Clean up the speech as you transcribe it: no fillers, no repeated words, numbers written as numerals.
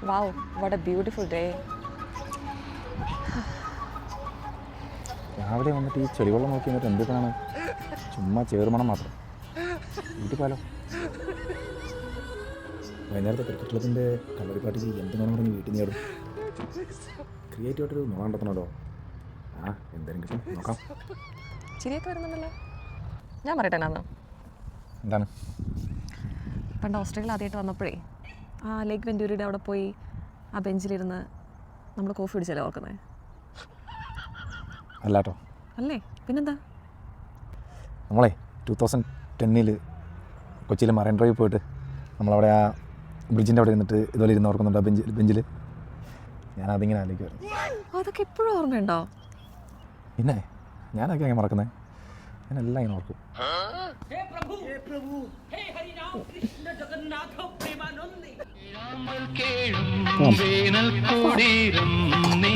Wow, what a beautiful day. രാവിലെ വന്നിട്ട് ഈ ചെളിവെള്ളം നോക്കി എന്നിട്ട് എന്തൊക്കെയാണ് ചുമ്മാ ചേറുമണം മാത്രം. വീട്ടിൽ പോയാലോ? വൈകുന്നേരത്തെ ക്രിക്കറ്റ് ക്ലബിൻ്റെ കളരിപ്പാട്ടിക്ക് എന്തെങ്കിലും പറഞ്ഞ് വീട്ടിൽ നേടും. ക്രിയേറ്റീവായിട്ടൊരു നുണ കണ്ടെത്തണമല്ലോ. എന്തായാലും കിട്ടും, നോക്കാം. ചിരിയൊക്കെ വരുന്നുണ്ടല്ലോ. ഞാൻ പറയട്ടെ എന്നാന്ന്. എന്താണ്? പണ്ട് ഓസ്ട്രേലിയ ആദ്യമായിട്ട് വന്നപ്പോഴേ ആ ലേക്ക് വെൻറ്റൂരിയുടെ അവിടെ പോയി ആ ബെഞ്ചിലിരുന്ന് നമ്മൾ കോഫി കുടിച്ചല്ലേ ഓർക്കുന്നത്? അല്ലാട്ടോ. അല്ലേ, പിന്നെന്താ? നമ്മളെ 2010 കൊച്ചിയിൽ മറൈൻ ഡ്രൈവ് പോയിട്ട് നമ്മളവിടെ ആ ബ്രിഡ്ജിൻ്റെ അവിടെ ഇരുന്നിട്ട് ഇതുപോലെ ഇരുന്ന് ഓർക്കുന്നുണ്ട് ആ ബെഞ്ചിൽ. ഞാനതിങ്ങനെ ആലോചിക്കുമായിരുന്നു. അതൊക്കെ എപ്പോഴും ഓർമ്മയുണ്ടോ? പിന്നെ ഞാനൊക്കെ അങ്ങനെ മറക്കുന്നത്, ഞാനെല്ലാം ഇങ്ങനെ ഓർക്കും. വേനൽ കൂടിരും നീ